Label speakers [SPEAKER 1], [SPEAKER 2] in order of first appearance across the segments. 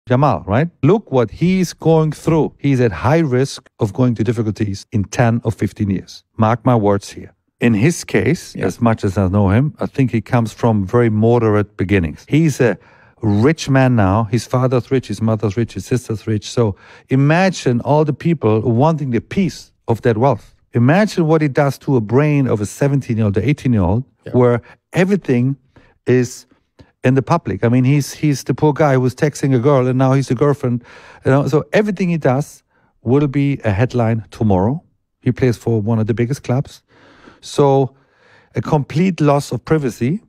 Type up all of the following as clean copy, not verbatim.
[SPEAKER 1] Jamal, right? Look what he's going through. He's at high risk of going to difficulties in 10 or 15 years. Mark my words here. In his case, as much as I know him, I think he comes from very moderate beginnings. He's a rich man now. His father's rich, his mother's rich, his sister's rich. So imagine all the people wanting the piece of that wealth. Imagine what it does to a brain of a 17-year-old or 18-year-old where everything is in the public. I mean, he's the poor guy who was texting a girl and now he's a girlfriend. You know, so everything he does will be a headline tomorrow. He plays for one of the biggest clubs. So a complete loss of privacy,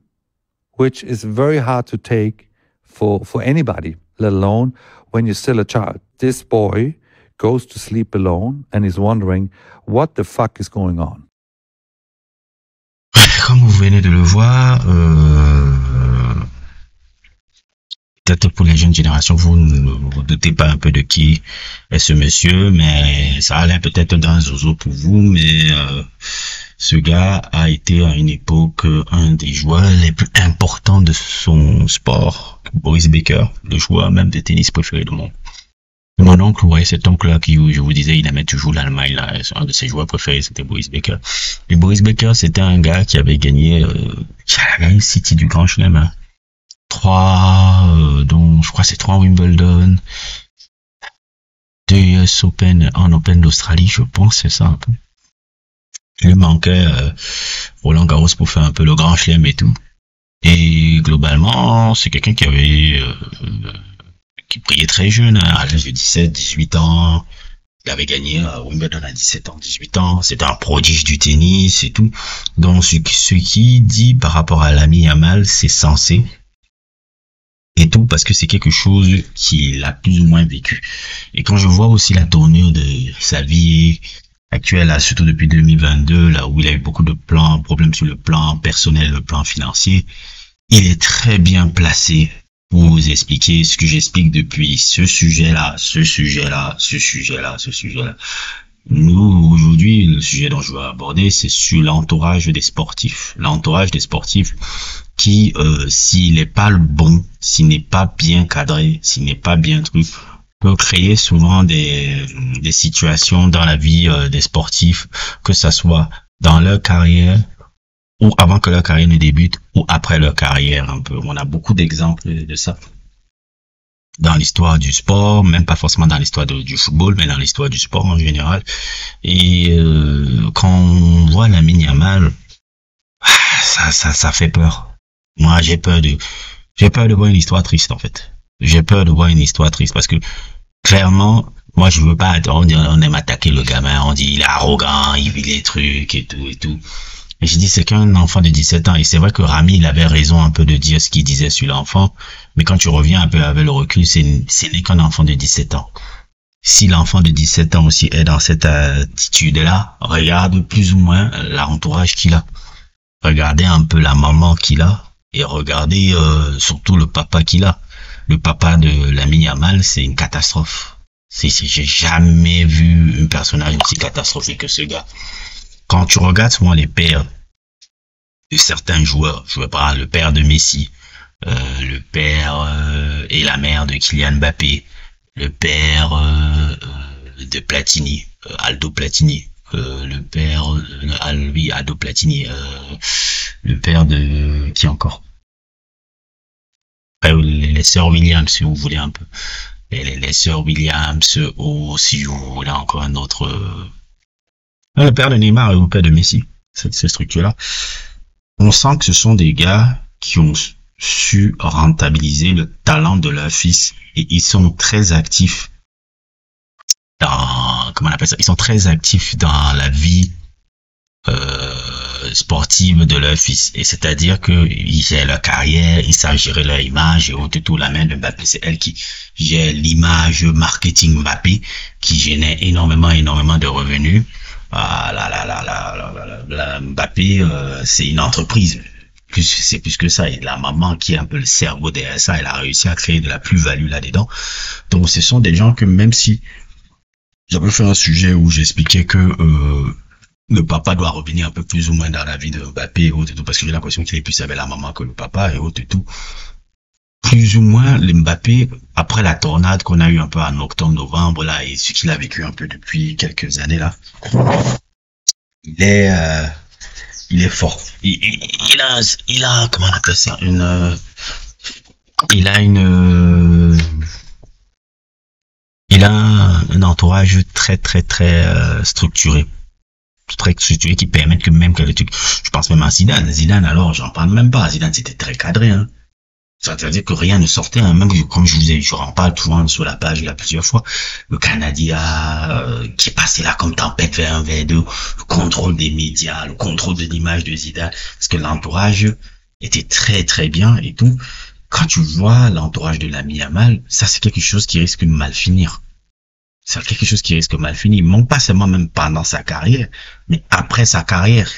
[SPEAKER 1] which is very hard to take for anybody, let alone when you're still a child. This boy goes to sleep alone and is wondering what the fuck is going on.
[SPEAKER 2] Comme vous venez de le voir, peut-être pour les jeunes générations, vous ne vous doutez pas un peu de qui est ce monsieur, mais ça a l'air peut-être d'un zozo pour vous, mais ce gars a été à une époque un des joueurs les plus importants de son sport, Boris Becker, le joueur même de tennis préféré du monde. Mon oncle, ouais, cet oncle-là qui, je vous disais, il aimait toujours l'Allemagne, là, un de ses joueurs préférés, c'était Boris Becker. Et Boris Becker, c'était un gars qui avait gagné, City du Grand Chelem, hein. 3, dont, je crois c'est 3 Wimbledon, 2 US Open, un Open d'Australie, je pense, c'est ça, un peu. Il lui manquait, Roland Garros pour faire un peu le Grand Chelem et tout. Et, globalement, c'est quelqu'un qui avait, qui brillait très jeune, hein, à l'âge de 17, 18 ans. Il avait gagné à Wimbledon à 17 ans, 18 ans. C'était un prodige du tennis et tout. Donc, ce qui dit par rapport à Lamine Yamal, c'est censé. Et tout, parce que c'est quelque chose qu'il a plus ou moins vécu. Et quand je vois aussi la tournure de sa vie actuelle, là, surtout depuis 2022, là où il a eu beaucoup de problèmes sur le plan personnel, le plan financier, il est très bien placé pour vous expliquer ce que j'explique depuis ce sujet-là. Nous, aujourd'hui, le sujet dont je veux aborder, c'est sur l'entourage des sportifs. L'entourage des sportifs qui, s'il n'est pas le bon, s'il n'est pas bien cadré, s'il n'est pas bien truc, peut créer souvent des situations dans la vie des sportifs, que ça soit dans leur carrière, ou avant que leur carrière ne débute, ou après leur carrière un peu. On a beaucoup d'exemples de ça dans l'histoire du sport, même pas forcément dans l'histoire du football, mais dans l'histoire du sport en général. Et quand on voit Lamine Yamal, ça fait peur. Moi, j'ai peur de voir une histoire triste, en fait. J'ai peur de voir une histoire triste parce que clairement, moi, je veux pas, on aime attaquer le gamin, on dit il est arrogant, il vit les trucs et tout. Et je dis, c'est qu'un enfant de 17 ans. Et c'est vrai que Rami, il avait raison un peu de dire ce qu'il disait sur l'enfant. Mais quand tu reviens un peu avec le recul, ce n'est qu'un enfant de 17 ans. Si l'enfant de 17 ans aussi est dans cette attitude-là, regarde plus ou moins l'entourage qu'il a. Regardez un peu la maman qu'il a. Et regardez surtout le papa qu'il a. Le papa de Lamine Yamal, c'est une catastrophe. J'ai jamais vu un personnage aussi catastrophique que ce gars. Quand tu regardes souvent les pères de certains joueurs, je veux pas le père de Messi, le père et la mère de Kylian Mbappé, le père de Platini, Aldo Platini, le père Aldo Platini, le père de qui encore, les sœurs Williams si vous voulez un peu, les sœurs Williams, ou si vous voulez encore un autre. Le père de Neymar et le père de Messi, ces structures-là, on sent que ce sont des gars qui ont su rentabiliser le talent de leur fils et ils sont très actifs dans, comment on appelle ça, ils sont très actifs dans la vie sportive de leur fils. Et c'est-à-dire que ils gèrent leur carrière, ils savent gérer leur image et tout. La mère de Mbappé, c'est elle qui gère l'image marketing Mbappé, qui génère énormément de revenus. Mbappé, c'est une entreprise. C'est plus que ça. Et la maman qui est un peu le cerveau derrière ça, elle a réussi à créer de la plus-value là-dedans. Donc, ce sont des gens que même si j'avais fait un sujet où j'expliquais que le papa doit revenir un peu plus ou moins dans la vie de Mbappé et tout, parce que j'ai l'impression qu'il est plus avec la maman que le papa et tout. plus ou moins, Mbappé, après la tornade qu'on a eu un peu en octobre-novembre, là, et ce qu'il a vécu un peu depuis quelques années, là, il est fort. Il a, comment on appelle ça, il a un entourage très, très, très, structuré. Très structuré qui permet que même que le truc, je pense même à Zidane. Zidane, alors, j'en parle même pas. Zidane, c'était très cadré, hein. C'est-à-dire que rien ne sortait, hein. Même comme je en parle souvent sur la page là plusieurs fois, le Canada qui est passé là comme tempête vers un vers deux, le contrôle des médias, le contrôle de l'image de Zidane, parce que l'entourage était très très bien et tout. Quand tu vois l'entourage de Lamine Yamal, ça c'est quelque chose qui risque de mal finir. C'est quelque chose qui risque de mal finir, non pas seulement même pendant sa carrière, mais après sa carrière.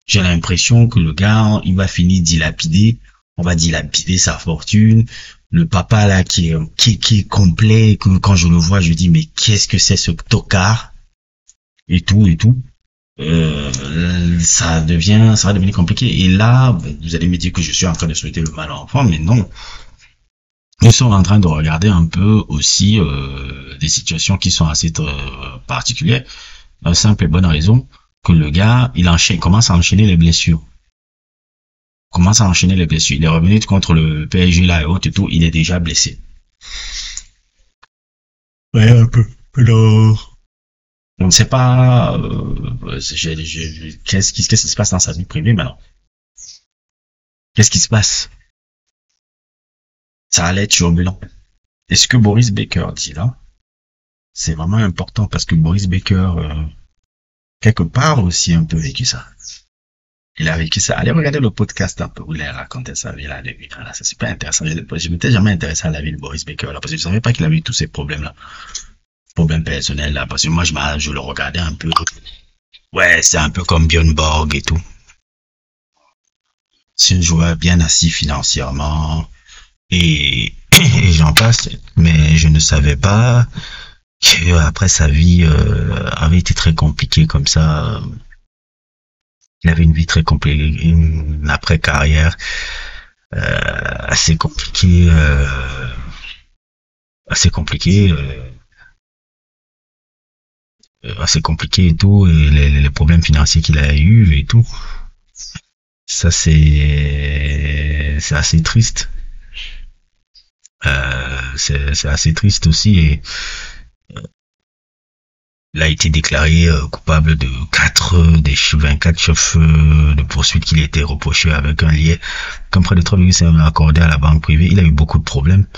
[SPEAKER 2] J'ai l'impression que le gars, il va finir dilapidé. On va dilapider sa fortune. Le papa là qui est complet, que quand je le vois, je dis mais qu'est-ce que c'est ce tocard et tout. Ça va devenir compliqué. Et là, vous allez me dire que je suis en train de souhaiter le mal à l'enfant, mais non. Nous sommes en train de regarder un peu aussi des situations qui sont assez particulières. La simple et bonne raison que le gars, commence à enchaîner les blessures. Il est revenu contre le PSG là et autres et tout, il est déjà blessé. Ouais, un peu. Alors, on ne sait pas qu'est-ce qui se passe dans sa vie privée maintenant. Qu'est-ce qui se passe? Ça allait être turbulent. Et ce que Boris Becker dit là, c'est vraiment important parce que Boris Becker, quelque part aussi un peu vécu ça. Il a vécu ça. Allez regarder le podcast un peu où il a raconté sa vie là. C'est super intéressant. Je m'étais jamais intéressé à la vie de Boris Becker là parce que je savais pas qu'il avait eu tous ces problèmes là, problèmes personnels là. Parce que moi je le regardais un peu. Ouais, c'est un peu comme Björn Borg et tout. C'est un joueur bien assis financièrement et j'en passe. Mais je ne savais pas que après sa vie avait été très compliquée comme ça. Il avait une vie très compliquée, une après-carrière assez compliquée, assez compliquée et tout, et les problèmes financiers qu'il a eu et tout. Ça c'est assez triste. C'est assez triste aussi et il a été déclaré coupable de 24 chefs de poursuite qu'il a été reproché avec un lien comme près de 3,5 accordé à la banque privée. Il a eu beaucoup de problèmes.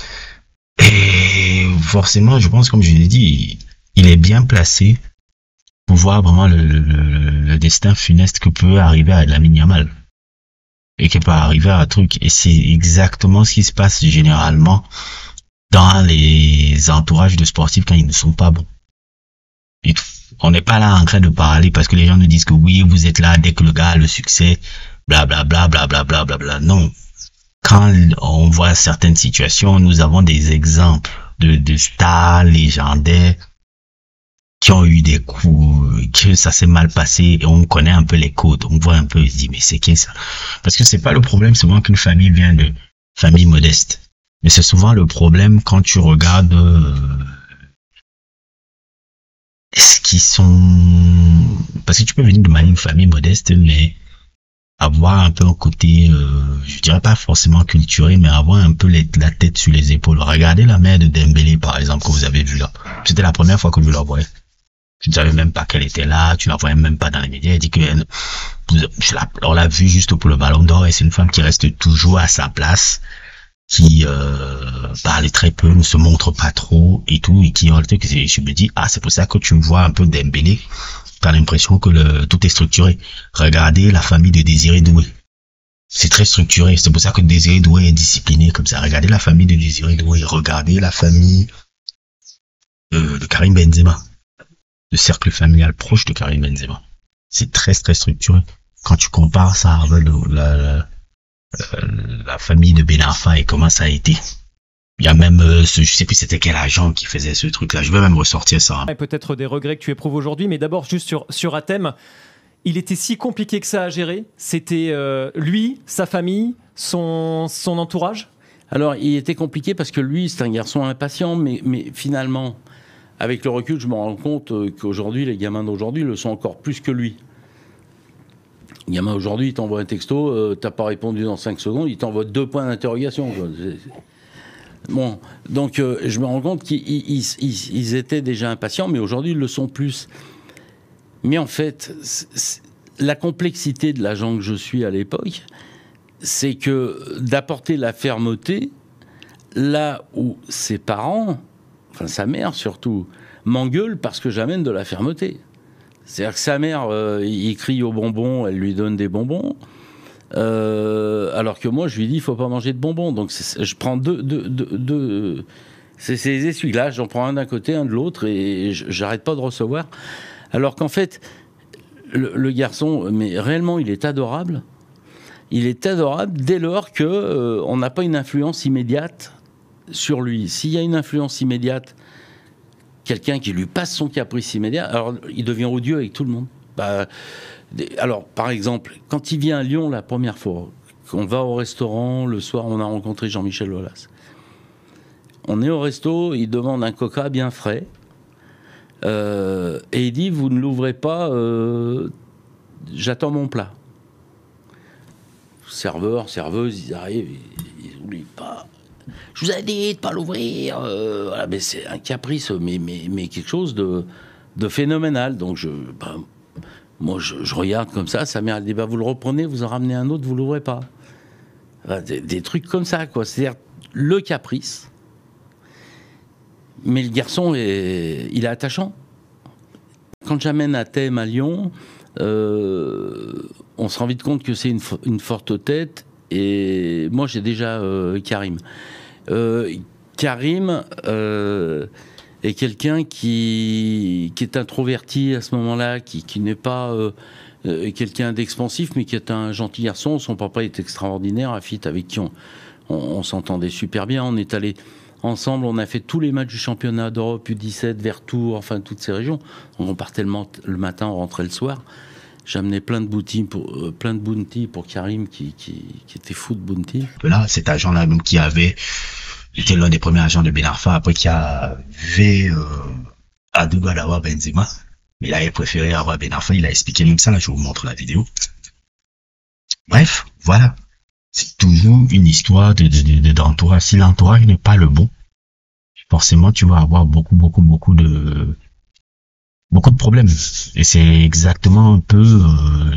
[SPEAKER 2] Et forcément, je pense, comme je l'ai dit, il est bien placé pour voir vraiment le destin funeste que peut arriver à Lamine Yamal. Et qui peut arriver à un truc. Et c'est exactement ce qui se passe généralement dans les entourages de sportifs quand ils ne sont pas bons. Et on n'est pas là en train de parler parce que les gens nous disent que oui, vous êtes là dès que le gars a le succès, blablabla, blablabla, blablabla. Non. Quand on voit certaines situations, nous avons des exemples de stars légendaires qui ont eu des coups, que ça s'est mal passé et on connaît un peu les codes. On voit un peu, on se dit, mais c'est qui ça? Parce que c'est pas le problème seulement qu'une famille vient de famille modeste. Mais c'est souvent le problème quand tu regardes est-ce qu'ils sont... Parce que tu peux venir de une famille modeste, mais avoir un peu un côté, je dirais pas forcément culturel, mais avoir un peu la tête sur les épaules. Regardez la mère de Dembélé, par exemple, que vous avez vu là. C'était la première fois que je la voyais. Tu ne savais même pas qu'elle était là, tu la voyais même pas dans les médias. Elle dit que on l'a vue juste pour le Ballon d'Or et c'est une femme qui reste toujours à sa place, qui parle très peu, ne se montre pas trop et tout, et qui je me dis c'est pour ça que tu vois un peu Dembélé, t'as l'impression que tout est structuré. Regardez la famille de Désiré Doué, c'est très structuré, c'est pour ça que Désiré Doué est discipliné comme ça. Regardez la famille de Désiré Doué, regardez la famille de Karim Benzema, le cercle familial proche de Karim Benzema, c'est très très structuré. Quand tu compares ça avec la famille de Ben Arfa et comment ça a été. Il y a même, je sais plus c'était quel agent qui faisait ce truc-là. Je vais même ressortir ça.
[SPEAKER 3] Et peut-être des regrets que tu éprouves aujourd'hui, mais d'abord juste sur Hatem, il était si compliqué que ça à gérer. C'était lui, sa famille, son entourage.
[SPEAKER 4] Alors, il était compliqué parce que lui, c'est un garçon impatient, mais finalement, avec le recul, je me rends compte qu'aujourd'hui, les gamins d'aujourd'hui le sont encore plus que lui. Le gamin aujourd'hui, il t'envoie un texto, t'as pas répondu dans 5 secondes, il t'envoie 2 points d'interrogation. Bon, donc je me rends compte qu'ils étaient déjà impatients, mais aujourd'hui, ils le sont plus. Mais en fait, la complexité de l'agent que je suis à l'époque, c'est que d'apporter la fermeté là où ses parents, enfin sa mère surtout, m'engueule parce que j'amène de la fermeté. C'est-à-dire que sa mère, il crie aux bonbons, elle lui donne des bonbons, alors que moi, je lui dis, il ne faut pas manger de bonbons. Donc je prends deux c'est ces essuie-glaces, j'en prends un d'un côté, un de l'autre, et j'arrête pas de recevoir. Alors qu'en fait, le garçon, mais réellement, il est adorable. Il est adorable dès lors qu'on n'a pas une influence immédiate sur lui. S'il y a une influence immédiate, quelqu'un qui lui passe son caprice immédiat, alors il devient odieux avec tout le monde. Alors, par exemple, quand il vient à Lyon la première fois, qu'on va au restaurant, le soir, on a rencontré Jean-Michel Aulas. On est au resto, il demande un coca bien frais, et il dit, vous ne l'ouvrez pas, j'attends mon plat. Serveur, serveuse, ils arrivent, ils n'oublient pas. Je vous ai dit de ne pas l'ouvrir. Voilà, mais c'est un caprice, mais quelque chose de phénoménal. Donc, moi, je regarde comme ça. Sa mère, elle dit, vous le reprenez, vous en ramenez un autre, vous ne l'ouvrez pas. Enfin, des trucs comme ça, quoi. C'est-à-dire le caprice. Mais le garçon, il est attachant. Quand j'amène à Thème à Lyon, on se rend vite compte que c'est une forte tête. Et moi, j'ai déjà Karim. Karim est quelqu'un qui est introverti à ce moment-là, qui n'est pas quelqu'un d'expansif, mais qui est un gentil garçon. Son papa est extraordinaire, Afit, avec qui on s'entendait super bien. On est allés ensemble, on a fait tous les matchs du championnat d'Europe, U17, vers Tours, enfin toutes ces régions. On partait le matin, on rentrait le soir. J'amenais plein de bounty pour Karim qui était fou de bounty.
[SPEAKER 2] Là, cet agent-là même qui était l'un des premiers agents de Ben Arfa, après qui avait Adoubal d'avoir Benzema, mais il avait préféré avoir Ben Arfa. Il a expliqué même ça. Là, je vous montre la vidéo. Bref, voilà. C'est toujours une histoire d'entourage. Si l'entourage n'est pas le bon, forcément, tu vas avoir beaucoup de problèmes. Et c'est exactement un peu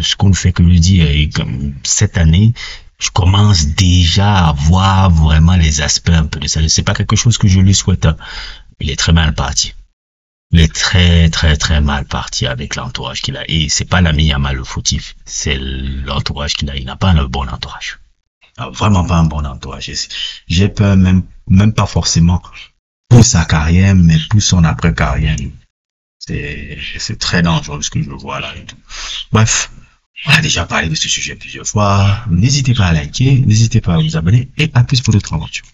[SPEAKER 2] ce qu'on ne fait que le dire. Et comme cette année, je commence déjà à voir vraiment les aspects un peu de ça. C'est pas quelque chose que je lui souhaite. Il est très mal parti. Il est très mal parti avec l'entourage qu'il a. Et c'est pas l'ami Yamal le fautif. C'est l'entourage qu'il a. Il n'a pas un bon entourage. Vraiment pas un bon entourage. J'ai peur même pas forcément pour sa carrière, mais pour son après-carrière. C'est très dangereux ce que je vois là et tout. Bref, on a déjà parlé de ce sujet plusieurs fois. N'hésitez pas à liker, n'hésitez pas à vous abonner et à plus pour d'autres aventures.